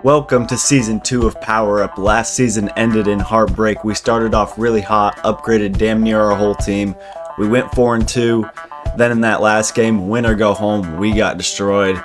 Welcome to Season 2 of Power Up. Last season ended in heartbreak. We started off really hot, upgraded damn near our whole team. We went 4-2. Then in that last game, win or go home, we got destroyed.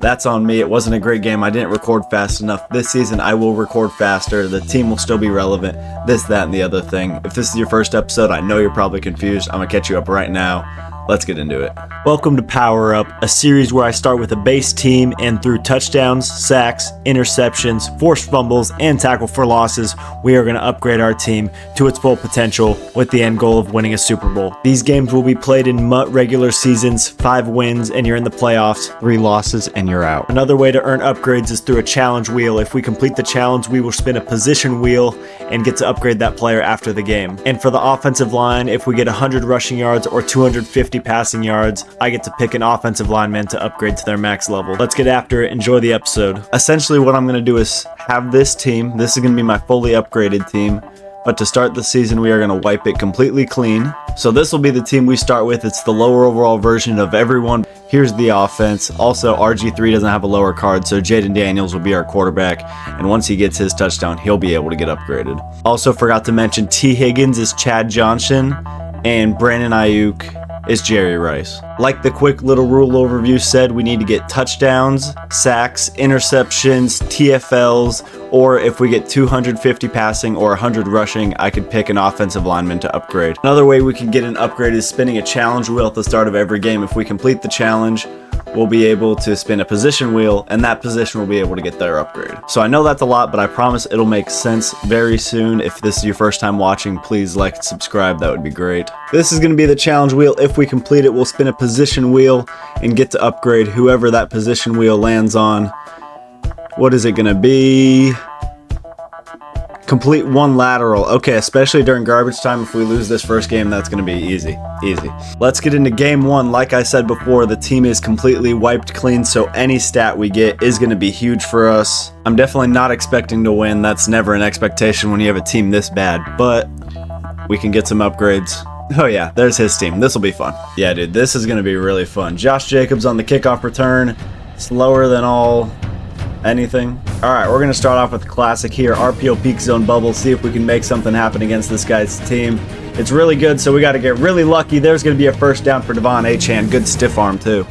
That's on me. It wasn't a great game. I didn't record fast enough. This season, I will record faster. The team will still be relevant. This, that, and the other thing. If this is your first episode, I know you're probably confused. I'm going to catch you up right now. Let's get into it. Welcome to Power Up, a series where I start with a base team and through touchdowns, sacks, interceptions, forced fumbles, and tackle for losses, we are going to upgrade our team to its full potential with the end goal of winning a Super Bowl. These games will be played in MUT regular seasons, 5 wins and you're in the playoffs, 3 losses and you're out. Another way to earn upgrades is through a challenge wheel. If we complete the challenge, we will spin a position wheel and get to upgrade that player after the game. And for the offensive line, if we get 100 rushing yards or 250 passing yards, I get to pick an offensive lineman to upgrade to their max level. Let's get after it. Enjoy the episode. Essentially what I'm going to do is have this team. This is going to be my fully upgraded team. But to start the season, we are going to wipe it completely clean. So this will be the team we start with. It's the lower overall version of everyone. Here's the offense. Also, RG3 doesn't have a lower card, so Jaden Daniels will be our quarterback. And once he gets his touchdown, he'll be able to get upgraded. Also forgot to mention T. Higgins is Chad Johnson, and Brandon Ayuk is Jerry Rice. Like the quick little rule overview said, we need to get touchdowns, sacks, interceptions, TFLs, or if we get 250 passing or 100 rushing, I could pick an offensive lineman to upgrade. Another way we can get an upgrade is spinning a challenge wheel at the start of every game. If we complete the challenge, we'll be able to spin a position wheel, and that position will be able to get their upgrade. So I know that's a lot, but I promise it'll make sense very soon. If this is your first time watching, please like and subscribe. That would be great. This is going to be the challenge wheel. If we complete it, we'll spin a position wheel and get to upgrade whoever that position wheel lands on. What is it going to be? Complete 1 lateral. Okay, especially during garbage time, if we lose this first game, that's going to be easy. Let's get into game 1. Like I said before, the team is completely wiped clean, so any stat we get is going to be huge for us. I'm definitely not expecting to win. That's never an expectation when you have a team this bad, but we can get some upgrades. Oh yeah, there's his team. This will be fun. Yeah, dude, this is going to be really fun. Josh Jacobs on the kickoff return. Slower than anything. Alright, we're going to start off with the classic here, RPO peak zone bubble, see if we can make something happen against this guy's team. It's really good, so we got to get really lucky. There's going to be a first down for Devon Achane. Good stiff arm too.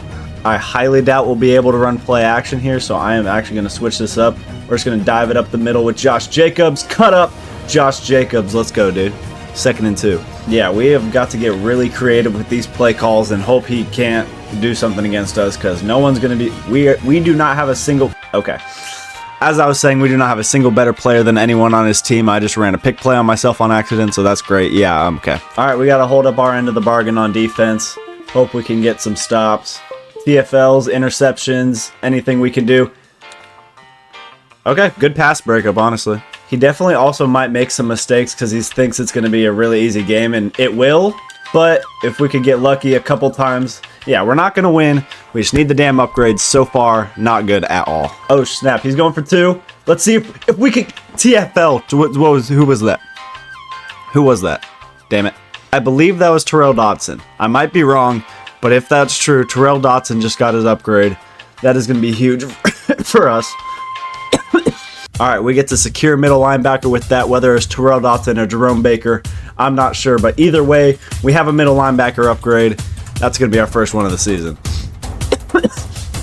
I highly doubt we'll be able to run play action here, so I am actually going to switch this up. We're just going to dive it up the middle with Josh Jacobs. Cut up Josh Jacobs. Let's go, dude. 2nd and 2. Yeah, we have got to get really creative with these play calls and hope he can't do something against us, because no one's going to be... We do not have a single... Okay. As I was saying, we do not have a single better player than anyone on his team. I just ran a pick play on myself on accident, so that's great. Yeah, okay. All right, we got to hold up our end of the bargain on defense. Hope we can get some stops. TFLs, interceptions, anything we can do. Okay, good pass breakup, honestly. He definitely also might make some mistakes because he thinks it's going to be a really easy game, and it will. But if we could get lucky a couple times, yeah, we're not going to win. We just need the damn upgrades. So far, not good at all. Oh, snap. He's going for 2. Let's see if we can... TFL. Who was that? Who was that? Damn it. I believe that was Terrell Dotson. I might be wrong, but if that's true, Terrell Dotson just got his upgrade. That is going to be huge for us. All right, we get to secure middle linebacker with that, whether it's Terrell Dotson or Jerome Baker. I'm not sure, but either way, we have a middle linebacker upgrade. That's going to be our first one of the season.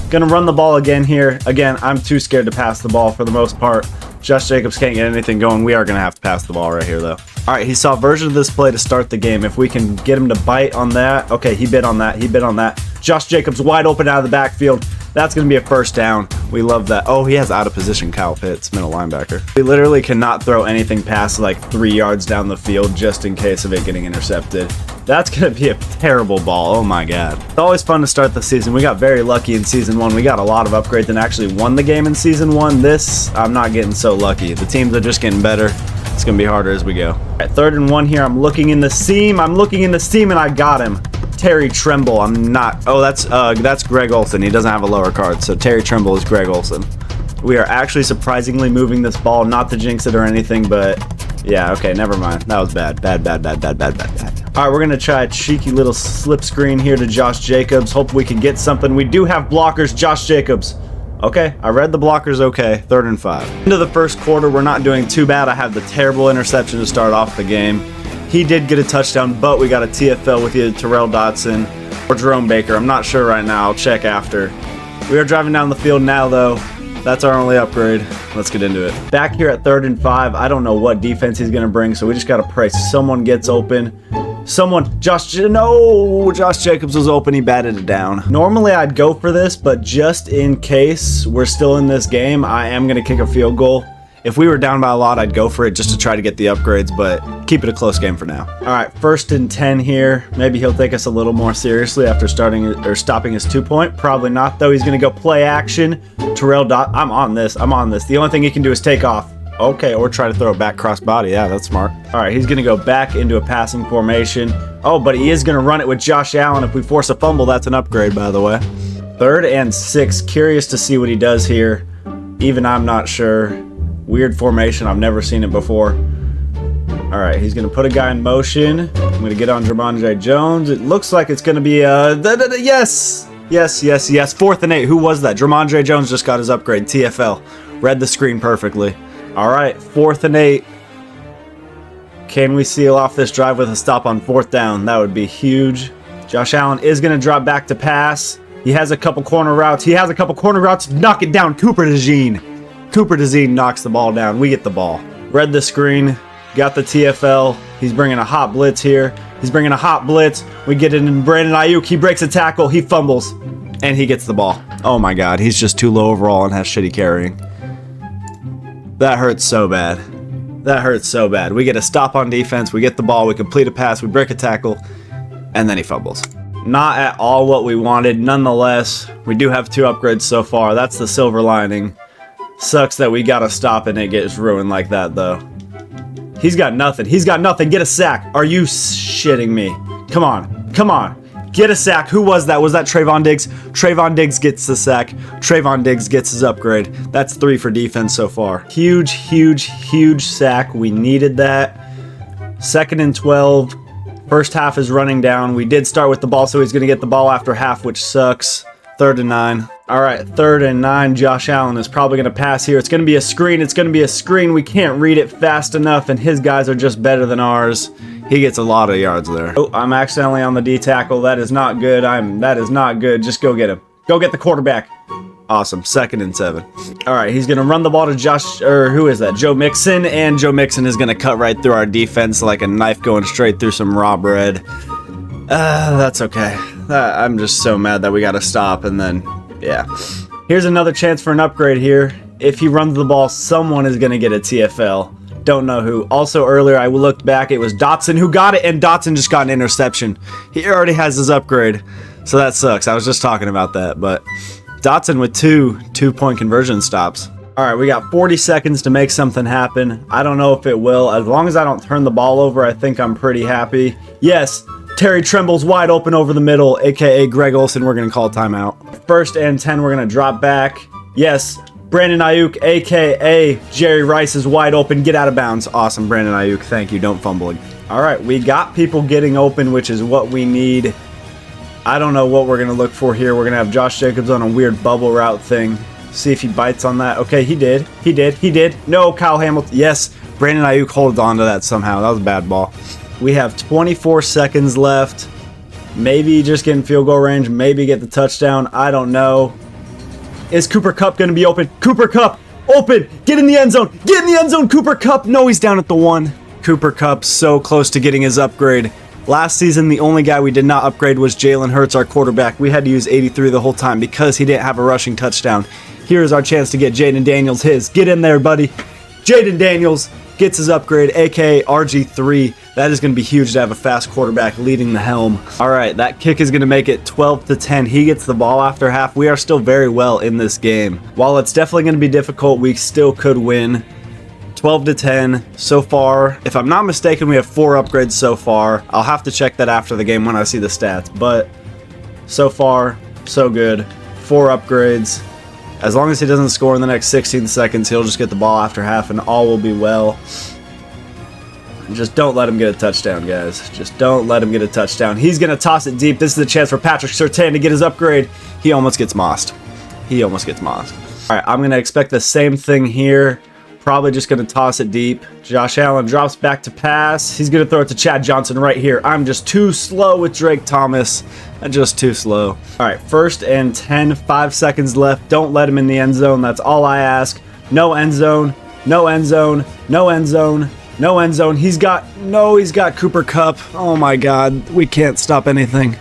Going to run the ball again here. Again, I'm too scared to pass the ball for the most part. Josh Jacobs can't get anything going. We are going to have to pass the ball right here, though. All right, he saw a version of this play to start the game. If we can get him to bite on that. Okay, he bit on that. He bit on that. Josh Jacobs wide open out of the backfield. That's going to be a first down. We love that. Oh, he has out of position Kyle Pitts, middle linebacker. We literally cannot throw anything past like 3 yards down the field just in case of it getting intercepted. That's going to be a terrible ball. Oh my God. It's always fun to start the season. We got very lucky in season 1. We got a lot of upgrades and actually won the game in season 1. This, I'm not getting so lucky. The teams are just getting better. It's going to be harder as we go. All right, 3rd and 1 here. I'm looking in the seam. And I got him. Terry Tremble. I'm not. Oh, that's Greg Olsen. He doesn't have a lower card, so Terry Tremble is Greg Olsen. We are actually surprisingly moving this ball, not to jinx it or anything, but yeah, okay, never mind. That was bad. Bad. All right, we're going to try a cheeky little slip screen here to Josh Jacobs. Hope we can get something. We do have blockers. Josh Jacobs. Okay, I read the blockers okay. 3rd and 5. Into the first quarter, we're not doing too bad. I have the terrible interception to start off the game. He did get a touchdown, but we got a TFL with either Terrell Dotson or Jerome Baker. I'm not sure right now. I'll check after. We are driving down the field now, though. That's our only upgrade. Let's get into it. Back here at 3rd and 5, I don't know what defense he's going to bring, so we just got to pray someone gets open. Josh Jacobs was open. He batted it down. Normally, I'd go for this, but just in case we're still in this game, I am going to kick a field goal. If we were down by a lot, I'd go for it just to try to get the upgrades, but keep it a close game for now. All right, 1st and 10 here. Maybe he'll take us a little more seriously after stopping his 2-point. Probably not, though. He's going to go play action. I'm on this. The only thing he can do is take off. Okay, or try to throw it back cross body. Yeah, that's smart. All right, he's going to go back into a passing formation. Oh, but he is going to run it with Josh Allen. If we force a fumble, that's an upgrade, by the way. 3rd and 6. Curious to see what he does here. Even I'm not sure. Weird formation. I've never seen it before. All right, he's going to put a guy in motion. I'm going to get on Jermondre Jones. It looks like it's going to be yes. 4th and 8. Who was that? Jermondre Jones just got his upgrade. TFL. Read the screen perfectly. All right, 4th and 8. Can we seal off this drive with a stop on 4th down? That would be huge. Josh Allen is going to drop back to pass. He has a couple corner routes. Knock it down. Cooper DeJean knocks the ball down. We get the ball. Read the screen. Got the TFL. He's bringing a hot blitz here. We get it in Brandon Ayuk. He breaks a tackle. He fumbles. And he gets the ball. Oh my God. He's just too low overall and has shitty carrying. That hurts so bad. We get a stop on defense. We get the ball. We complete a pass. We break a tackle. And then he fumbles. Not at all what we wanted. Nonetheless, we do have 2 upgrades so far. That's the silver lining. Sucks that we got to stop and it gets ruined like that, though. He's got nothing. Get a sack. Are you shitting me? Come on. Get a sack. Who was that? Was that Trayvon Diggs? Trayvon Diggs gets the sack. Trayvon Diggs gets his upgrade. That's 3 for defense so far. Huge sack. We needed that. 2nd and 12. First half is running down. We did start with the ball, so he's going to get the ball after half, which sucks. 3rd and 9. All right, 3rd and 9. Josh Allen is probably going to pass here. It's going to be a screen. We can't read it fast enough, and his guys are just better than ours. He gets a lot of yards there. Oh, I'm accidentally on the D tackle. That is not good. That is not good. Just go get him. Go get the quarterback. Awesome. 2nd and 7. All right, he's going to run the ball to who is that? Joe Mixon, and Joe Mixon is going to cut right through our defense like a knife going straight through some raw bread. That's okay. I'm just so mad that we got to stop, and then, yeah. Here's another chance for an upgrade here. If he runs the ball, someone is going to get a TFL. Don't know who. Also, earlier, I looked back. It was Dotson who got it, and Dotson just got an interception. He already has his upgrade, so that sucks. I was just talking about that, but Dotson with two-point conversion stops. All right, we got 40 seconds to make something happen. I don't know if it will. As long as I don't turn the ball over, I think I'm pretty happy. Yes, Terry Tremble's wide open over the middle, a.k.a. Greg Olsen. We're going to call timeout. 1st and 10, we're going to drop back. Yes, Brandon Ayuk, a.k.a. Jerry Rice is wide open. Get out of bounds. Awesome, Brandon Ayuk. Thank you. Don't fumble. All right, we got people getting open, which is what we need. I don't know what we're going to look for here. We're going to have Josh Jacobs on a weird bubble route thing. See if he bites on that. Okay, he did. No, Kyle Hamilton. Yes, Brandon Ayuk holds on to that somehow. That was a bad ball. We have 24 seconds left. Maybe just get in field goal range. Maybe get the touchdown. I don't know. Is Cooper Kupp going to be open? Cooper Kupp, open. Get in the end zone. Cooper Kupp. No, he's down at the 1. Cooper Kupp so close to getting his upgrade. Last season, the only guy we did not upgrade was Jalen Hurts, our quarterback. We had to use 83 the whole time because he didn't have a rushing touchdown. Here's our chance to get Jaden Daniels his. Get in there, buddy. Jaden Daniels gets his upgrade, aka RG3. That is going to be huge to have a fast quarterback leading the helm. All right, that kick is going to make it 12-10. He gets the ball after half. We are still very well in this game. While it's definitely going to be difficult, we still could win. 12-10 so far. If I'm not mistaken, we have 4 upgrades so far. I'll have to check that after the game when I see the stats, but so far, so good. 4 upgrades. As long as he doesn't score in the next 16 seconds, he'll just get the ball after half and all will be well. Just don't let him get a touchdown, guys. Just don't let him get a touchdown. He's going to toss it deep. This is a chance for Patrick Surtain to get his upgrade. He almost gets mossed. All right, I'm going to expect the same thing here. Probably just going to toss it deep. Josh Allen drops back to pass. He's going to throw it to Chad Johnson right here. I'm just too slow with Drake Thomas. I'm just too slow. All right, 1st and 10, 5 seconds left. Don't let him in the end zone. That's all I ask. No end zone. No end zone. No end zone. No end zone. He's got Cooper Kupp. Oh my God. We can't stop anything.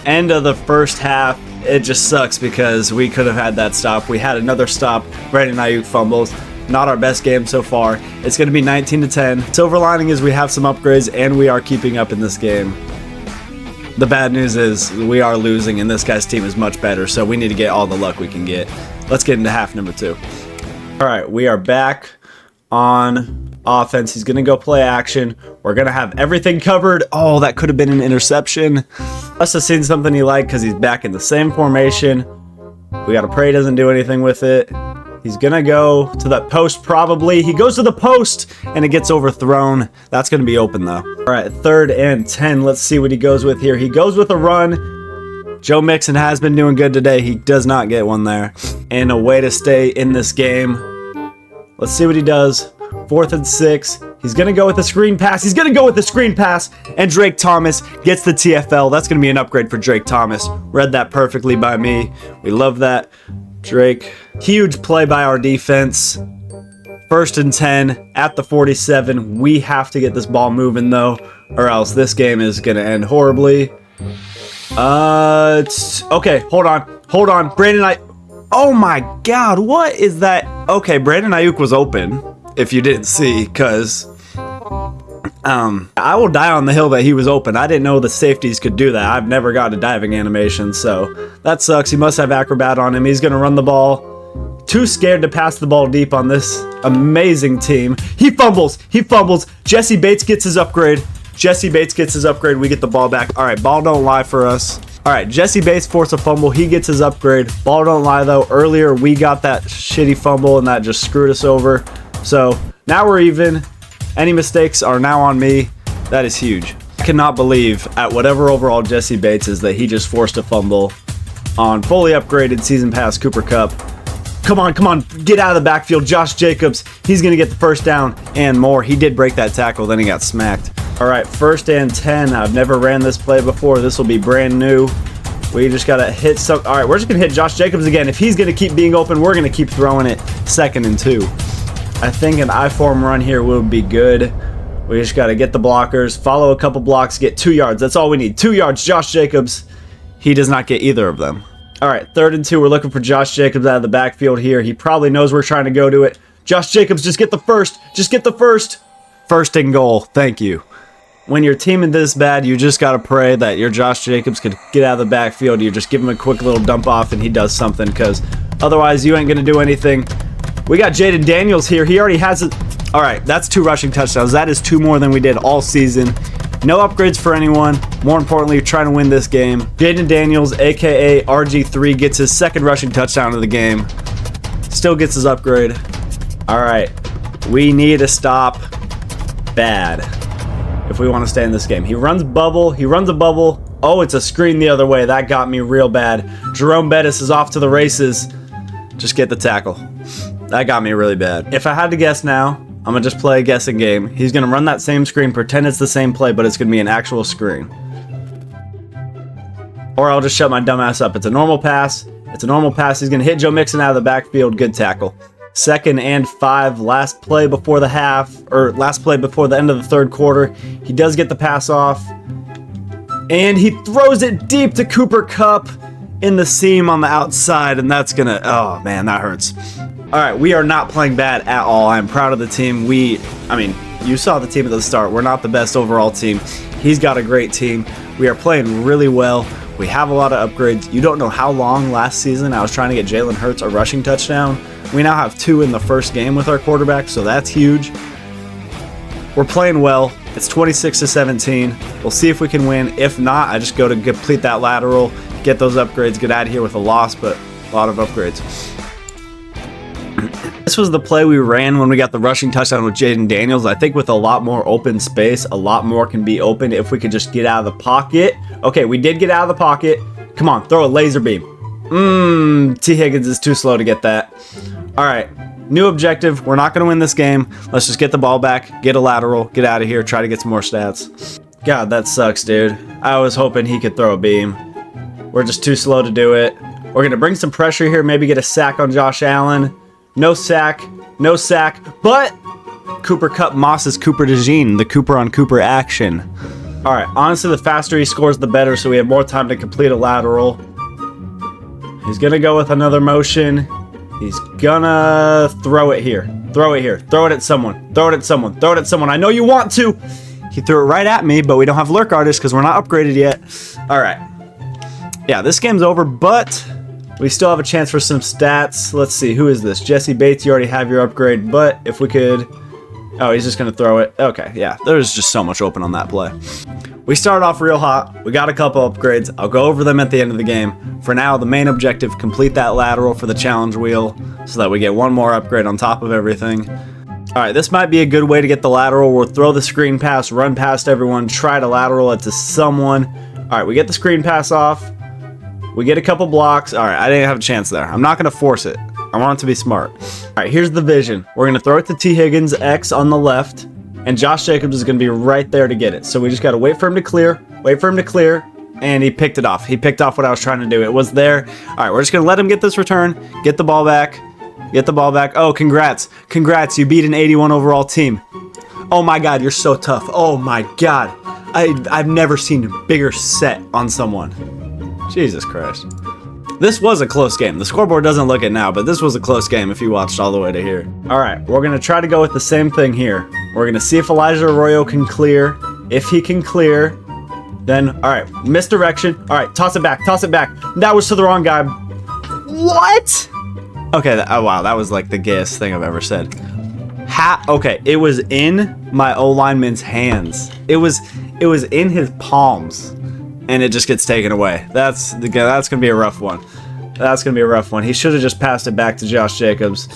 End of the first half. It just sucks because we could have had that stop. We had another stop. Brandon Ayuk fumbles. Not our best game so far. It's going to be 19-10. Silver lining is we have some upgrades and we are keeping up in this game. The bad news is we are losing and this guy's team is much better, so we need to get all the luck we can get. Let's get into half number 2. All right, we are back on offense. He's going to go play action. We're going to have everything covered. Oh, that could have been an interception. Must have seen something he liked because he's back in the same formation. We got to pray he doesn't do anything with it. He's going to go to that post probably. He goes to the post and it gets overthrown. That's going to be open though. All right, 3rd and 10. Let's see what he goes with here. He goes with a run. Joe Mixon has been doing good today. He does not get one there. And a way to stay in this game. Let's see what he does. 4th and 6. He's going to go with a screen pass. He's going to go with the screen pass. And Drake Thomas gets the TFL. That's going to be an upgrade for Drake Thomas. Read that perfectly by me. We love that. Drake. Huge play by our defense. 1st and 10 at the 47. We have to get this ball moving though, or else this game is going to end horribly. Okay, hold on. Brandon Oh my God, what is that? Okay, Brandon Ayuk was open, if you didn't see, because I will die on the hill that he was open. I didn't know the safeties could do that. I've never got a diving animation, so that sucks. He must have acrobat on him. He's going to run the ball. Too scared to pass the ball deep on this amazing team. He fumbles. Jesse Bates gets his upgrade. We get the ball back. All right, ball don't lie for us. All right, Jesse Bates forced a fumble. He gets his upgrade. Ball don't lie, though. Earlier, we got that shitty fumble, and that just screwed us over. So now we're even. Any mistakes are now on me. That is huge. I cannot believe at whatever overall Jesse Bates is that he just forced a fumble on fully upgraded season pass Cooper Kupp. Come on. Get out of the backfield. Josh Jacobs. He's going to get the first down and more. He did break that tackle. Then he got smacked. All right, 1st and 10. I've never ran this play before. This will be brand new. We just got to hit some. All right, we're just going to hit Josh Jacobs again. If he's going to keep being open, we're going to keep throwing it. 2nd and 2. I think an I-form run here will be good. We just got to get the blockers, follow a couple blocks, get 2 yards. That's all we need. 2 yards. Josh Jacobs. He does not get either of them. All right, 3rd and 2. We're looking for Josh Jacobs out of the backfield here. He probably knows we're trying to go to it. Josh Jacobs, just get the first. 1st and goal. Thank you. When you're teaming this bad, you just got to pray that your Josh Jacobs could get out of the backfield. You just give him a quick little dump off and he does something, because otherwise you ain't going to do anything. We got Jaden Daniels here. He already has it. All right, that's 2 rushing touchdowns. That is 2 more than we did all season. No upgrades for anyone. More importantly, trying to win this game. Jaden Daniels, a.k.a. RG3, gets his 2nd rushing touchdown of the game. Still gets his upgrade. All right, we need to stop bad if we want to stay in this game. He runs a bubble. Oh, it's a screen the other way. That got me real bad. Jerome Bettis is off to the races. Just get the tackle. That got me really bad. If I had to guess now, I'm going to just play a guessing game. He's going to run that same screen, pretend it's the same play, but it's going to be an actual screen. Or I'll just shut my dumb ass up. It's a normal pass. He's going to hit Joe Mixon out of the backfield. Good tackle. 2nd and 5. Last play before the end of the 3rd quarter. He does get the pass off. And he throws it deep to Cooper Kupp in the seam on the outside. And that's going to... Oh, man, that hurts. All right, we are not playing bad at all. I'm proud of the team. You saw the team at the start. We're not the best overall team. He's got a great team. We are playing really well. We have a lot of upgrades. You don't know how long last season I was trying to get Jalen Hurts a rushing touchdown. We now have 2 in the first game with our quarterback, so that's huge. We're playing well. It's 26-17. We'll see if we can win. If not, I just go to complete that lateral, get those upgrades, get out of here with a loss, but a lot of upgrades. This was the play we ran when we got the rushing touchdown with Jaden Daniels. I think with a lot more open space, a lot more can be open if we could just get out of the pocket. Okay, we did get out of the pocket. Come on, throw a laser beam. T. Higgins is too slow to get that. All right, new objective. We're not going to win this game. Let's just get the ball back, get a lateral, get out of here, try to get some more stats. God, that sucks, dude. I was hoping he could throw a beam. We're just too slow to do it. We're going to bring some pressure here, maybe get a sack on Josh Allen. No sack, but Cooper Kupp Moss's Cooper DeJean, the Cooper on Cooper action. All right, honestly, the faster he scores, the better, so we have more time to complete a lateral. He's going to go with another motion. He's gonna throw it here. Throw it here. Throw it at someone. Throw it at someone. Throw it at someone. I know you want to. He threw it right at me, but we don't have lurk artists because we're not upgraded yet. All right. Yeah, this game's over, but we still have a chance for some stats. Let's see. Who is this? Jesse Bates, you already have your upgrade, but if we could... Oh, he's just going to throw it. Okay, yeah. There's just so much open on that play. We started off real hot. We got a couple upgrades. I'll go over them at the end of the game. For now, the main objective, complete that lateral for the challenge wheel so that we get one more upgrade on top of everything. All right, this might be a good way to get the lateral. We'll throw the screen pass, run past everyone, try to lateral it to someone. All right, we get the screen pass off. We get a couple blocks. All right, I didn't have a chance there. I'm not going to force it. I want it to be smart. All right, here's the vision. We're going to throw it to T. Higgins, X on the left, and Josh Jacobs is going to be right there to get it. So we just got to wait for him to clear, and he picked it off. He picked off what I was trying to do. It was there. All right, we're just going to let him get this return, get the ball back, Oh, congrats. Congrats, you beat an 81 overall team. Oh my God, you're so tough. Oh my God. I've never seen a bigger set on someone. Jesus Christ. This was a close game. The scoreboard doesn't look it now, but this was a close game if you watched all the way to here. All right, we're going to try to go with the same thing here. We're going to see if Elijah Arroyo can clear. If he can clear, then, all right, misdirection. All right, toss it back. That was to the wrong guy. What? Okay, oh wow, that was like the gayest thing I've ever said. Okay, it was in my O-lineman's hands. It was in his palms. And it just gets taken away. That's gonna be a rough one. He should have just passed it back to Josh Jacobs.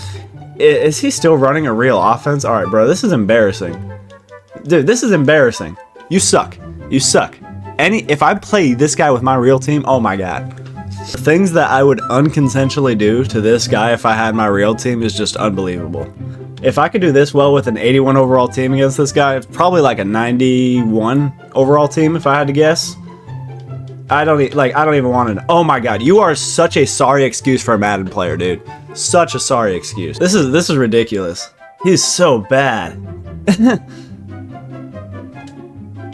Is he still running a real offense? All right, bro, this is embarrassing. Dude, this is embarrassing. You suck. If I play this guy with my real team, oh my God. The things that I would unconsensually do to this guy if I had my real team is just unbelievable. If I could do this well with an 81 overall team against this guy, it's probably like a 91 overall team if I had to guess. I don't even want to know. Oh my God, you are such a sorry excuse for a Madden player, dude. Such a sorry excuse. This is ridiculous. He's so bad.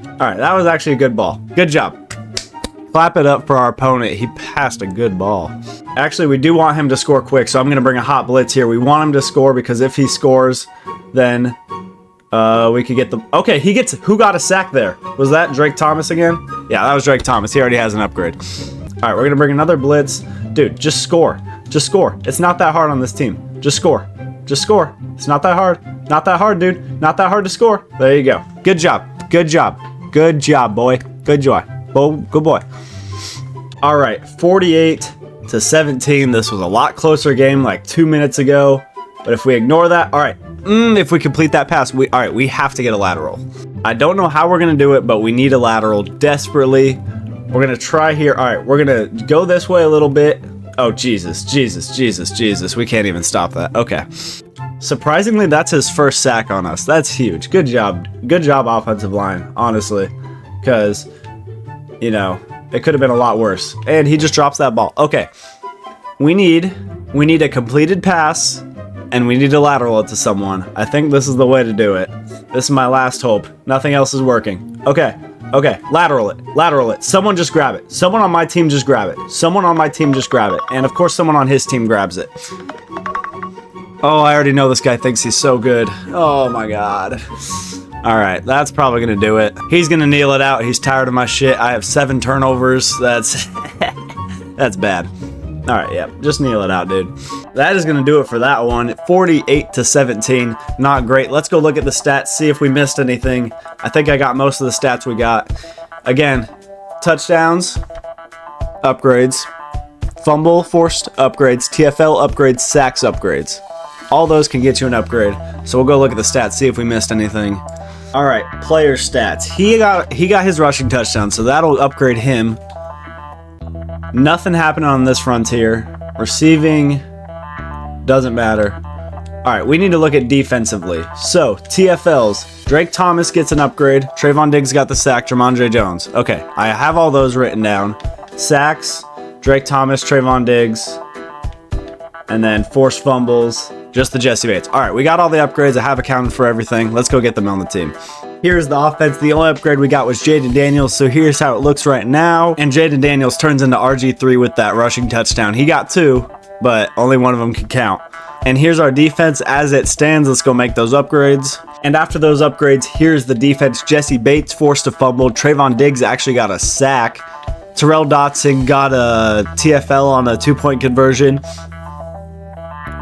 All right, that was actually a good ball. Good job. Clap it up for our opponent. He passed a good ball. Actually, we do want him to score quick, so I'm going to bring a hot blitz here. We want him to score because if he scores, then we could get the... Okay, who got a sack there? Was that Drake Thomas again? Yeah, that was Drake Thomas. He already has an upgrade. All right, we're going to bring another blitz. Dude, just score. It's not that hard on this team. Just score. It's not that hard. Not that hard, dude. Not that hard to score. There you go. Good job, boy. Good boy. All right, 48-17. This was a lot closer game like 2 minutes ago. But if we ignore that, all right. If we complete that pass, we have to get a lateral. I don't know how we're going to do it, but we need a lateral desperately. We're going to try here. All right, we're going to go this way a little bit. Oh, Jesus. We can't even stop that. Okay. Surprisingly, that's his first sack on us. That's huge. Good job, offensive line, honestly. Because, you know, it could have been a lot worse. And he just drops that ball. Okay. We need a completed pass. And we need to lateral it to someone. I think this is the way to do it. This is my last hope. Nothing else is working. Okay. Lateral it. Someone just grab it. Someone on my team just grab it. And of course someone on his team grabs it. Oh, I already know this guy thinks he's so good. Oh my God. All right, that's probably gonna do it. He's gonna kneel it out. He's tired of my shit. I have 7 turnovers. That's bad. All right, yeah, just kneel it out, dude. That is going to do it for that one. 48-17, not great. Let's go look at the stats, see if we missed anything. I think I got most of the stats we got. Again, touchdowns, upgrades, fumble, forced upgrades, TFL upgrades, sacks upgrades. All those can get you an upgrade. So we'll go look at the stats, see if we missed anything. All right, player stats. He got his rushing touchdown, so that'll upgrade him. Nothing happened on this frontier. Receiving doesn't matter. All right, we need to look at defensively. So, TFLs. Drake Thomas gets an upgrade. Trayvon Diggs got the sack. Jamondre Jones. Okay, I have all those written down. Sacks, Drake Thomas, Trayvon Diggs, and then forced fumbles, just the Jesse Bates. All right, we got all the upgrades. I have accounted for everything. Let's go get them on the team. Here's the offense. The only upgrade we got was Jaden Daniels, so here's how it looks right now. And Jaden Daniels turns into RG3 with that rushing touchdown. He got 2, but only one of them can count. And here's our defense as it stands. Let's go make those upgrades. And after those upgrades, here's the defense. Jesse Bates forced a fumble. Trayvon Diggs actually got a sack. Terrell Dotson got a TFL on a 2-point conversion.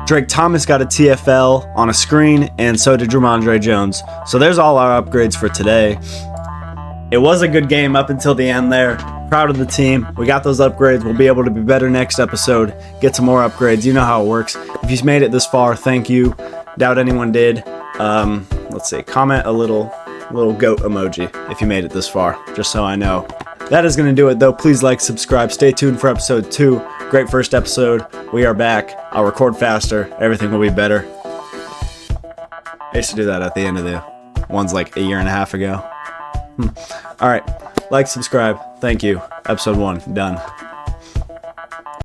Drake Thomas got a TFL on a screen, and so did Jamondre Jones. So there's all our upgrades for today. It was a good game up until the end there. Proud of the team. We got those upgrades. We'll be able to be better next episode. Get some more upgrades. You know how it works. If you've made it this far, thank you. Doubt anyone did. Let's see. Comment a little goat emoji if you made it this far, just so I know. That is going to do it, though. Please like, subscribe. Stay tuned for episode 2. Great first episode. We are back. I'll record faster. Everything will be better. I used to do that at the end of the ones like a year and a half ago. All right. Like, subscribe. Thank you. Episode 1 done.